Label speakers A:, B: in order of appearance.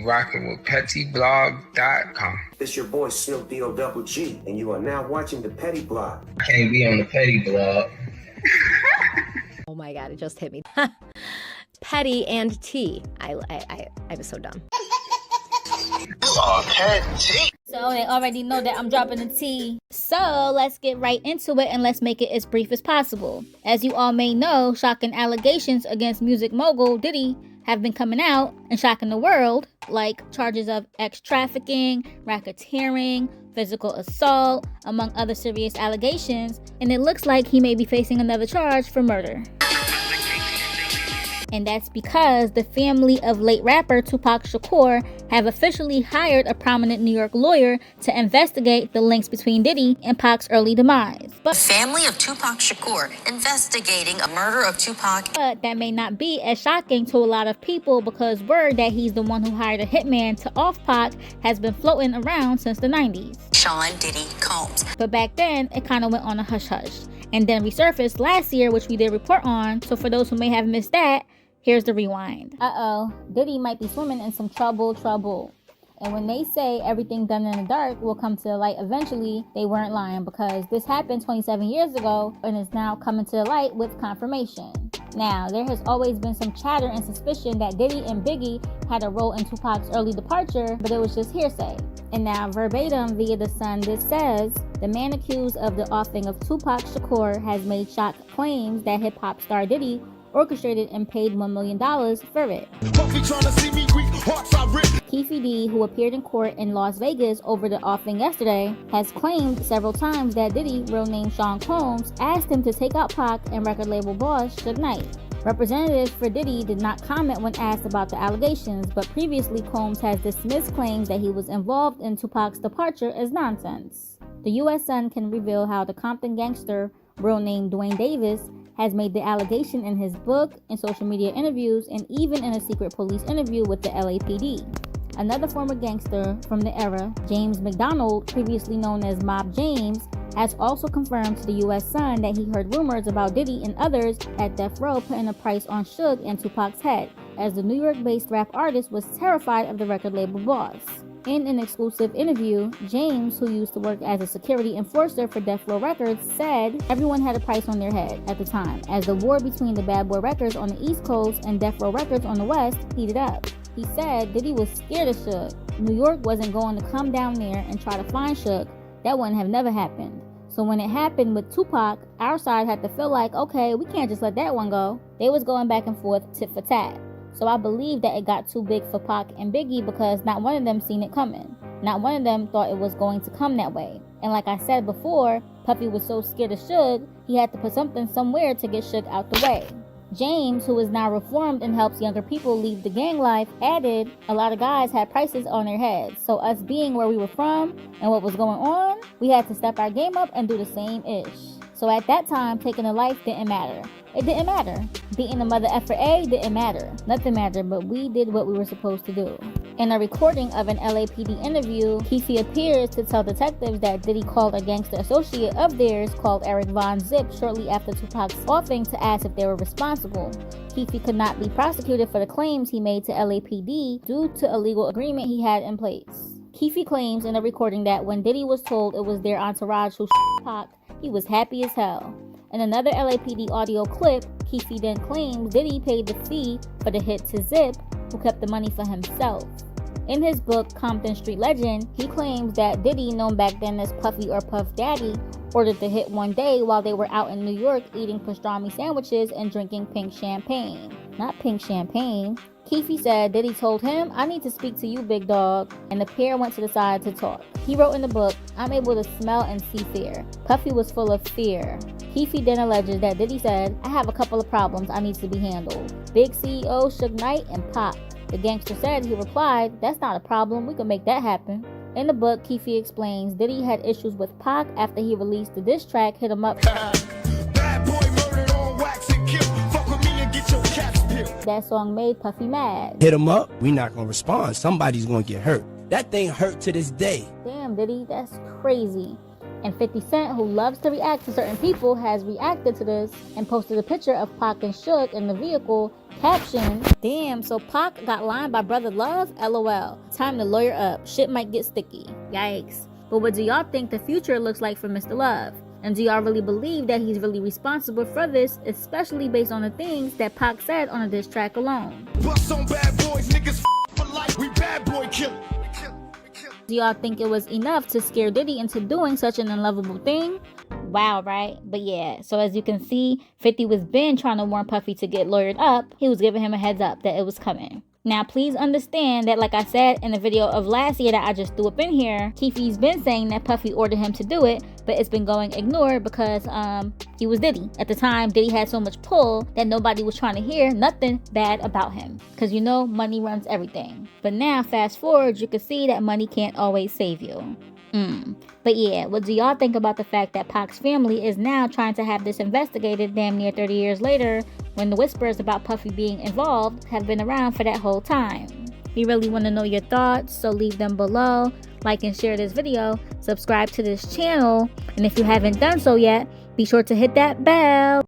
A: Rocking with pettyblog.com.
B: It's your boy Snoop D-O-double-G, and you are now watching the Petty Blog.
A: I can't be on the Petty Blog.
C: Oh my God, it just hit me. Petty and T. I was so dumb.
A: Oh, Petty.
D: So they already know that I'm dropping the T. So let's get right into it and let's make it as brief as possible. As you all may know, shocking allegations against music mogul Diddy have been coming out and shocking the world, like charges of ex-trafficking, racketeering, physical assault, among other serious allegations, and it looks like he may be facing another charge for murder. And that's because the family of late rapper Tupac Shakur have officially hired a prominent New York lawyer to investigate the links between Diddy and Pac's early demise. But
E: the family of Tupac Shakur investigating a murder of Tupac.
D: But that may not be as shocking to a lot of people because word that he's the one who hired a hitman to off Pac has been floating around since the 90s.
E: Sean Diddy Combs.
D: But back then, it kind of went on a hush-hush. And then resurfaced last year, which we did report on. So for those who may have missed that, here's the rewind. Diddy might be swimming in some trouble. And when they say everything done in the dark will come to the light eventually, they weren't lying because this happened 27 years ago and is now coming to the light with confirmation. Now, there has always been some chatter and suspicion that Diddy and Biggie had a role in Tupac's early departure, but it was just hearsay. And now, verbatim via The Sun, this says, the man accused of the offing of Tupac Shakur has made shock claims that hip-hop star Diddy orchestrated and paid $1 million for it. Keefe D, who appeared in court in Las Vegas over the offing yesterday, has claimed several times that Diddy, real name Sean Combs, asked him to take out Pac and record label boss Suge Knight. Representatives for Diddy did not comment when asked about the allegations, but previously Combs has dismissed claims that he was involved in Tupac's departure as nonsense. The U.S. Sun can reveal how the Compton gangster, real name Duane Davis, has made the allegation in his book, in social media interviews, and even in a secret police interview with the LAPD. Another former gangster from the era, James McDonald, previously known as Mob James, has also confirmed to the U.S. Sun that he heard rumors about Diddy and others at Death Row putting a price on Suge and Tupac's head, as the New York-based rap artist was terrified of the record label boss. In an exclusive interview, James, who used to work as a security enforcer for Death Row Records, said everyone had a price on their head at the time, as the war between the Bad Boy Records on the East Coast and Death Row Records on the West heated up. He said Diddy was scared of Suge. New York wasn't going to come down there and try to find Suge. That wouldn't have never happened. So when it happened with Tupac, our side had to feel like, okay, we can't just let that one go. They was going back and forth tit for tat. So I believe that it got too big for Pac and Biggie because not one of them seen it coming. Not one of them thought it was going to come that way. And like I said before, Puffy was so scared of Suge, he had to put something somewhere to get Suge out the way. James, who is now reformed and helps younger people leave the gang life, added a lot of guys had prices on their heads. So us being where we were from and what was going on, we had to step our game up and do the same-ish. So at that time, taking a life didn't matter. It didn't matter. Beating the mother effer A didn't matter. Nothing mattered, but we did what we were supposed to do. In a recording of an LAPD interview, Keefe appears to tell detectives that Diddy called a gangster associate of theirs called Eric Von Zip shortly after Tupac's offing to ask if they were responsible. Keefe could not be prosecuted for the claims he made to LAPD due to a legal agreement he had in place. Keefe claims in a recording that when Diddy was told it was their entourage who Pac, he was happy as hell. In another LAPD audio clip, Keefe then claims Diddy paid the fee for the hit to Zip, who kept the money for himself. In his book, Compton Street Legend, he claims that Diddy, known back then as Puffy or Puff Daddy, ordered the hit one day while they were out in New York eating pastrami sandwiches and drinking pink champagne. Not pink champagne. Keefe said Diddy told him, "I need to speak to you, big dog," and the pair went to the side to talk. He wrote in the book, "I'm able to smell and see fear." Puffy was full of fear. Keefe then alleges that Diddy said, "I have a couple of problems I need to be handled. Big CEO Suge Knight and Pac." The gangster said, he replied, "That's not a problem, we can make that happen." In the book, Keefe explains Diddy had issues with Pac after he released the diss track Hit 'Em Up. Bad boy murdered on wax and kill. Fuck with me and get your cats peeled. That song made Puffy mad.
F: Hit 'em up, we not gonna respond. Somebody's gonna get hurt. That thing hurt to this day.
D: Damn, Diddy, that's crazy. And 50 Cent, who loves to react to certain people, has reacted to this and posted a picture of Pac and Suge in the vehicle, caption, "Damn, so Pac got lined by Brother Love? LOL. Time to lawyer up. Shit might get sticky." Yikes. But what do y'all think the future looks like for Mr. Love? And do y'all really believe that he's really responsible for this, especially based on the things that Pac said on a diss track alone?
F: Bust on bad boys, niggas for life. We bad boy killer.
D: Do y'all think it was enough to scare Diddy into doing such an unlovable thing? Wow, right? But yeah, so as you can see, 50 was been trying to warn Puffy to get lawyered up. He was giving him a heads up that it was coming. Now, please understand that, like I said in the video of last year that I just threw up in here, Keefe D's been saying that Puffy ordered him to do it, but it's been going ignored because he was Diddy. At the time, Diddy had so much pull that nobody was trying to hear nothing bad about him. Because you know, money runs everything. But now, fast forward, you can see that money can't always save you. But yeah, what do y'all think about the fact that Pac's family is now trying to have this investigated damn near 30 years later, when the whispers about Puffy being involved have been around for that whole time? We really want to know your thoughts, so leave them below. Like and share this video, subscribe to this channel, and if you haven't done so yet, be sure to hit that bell.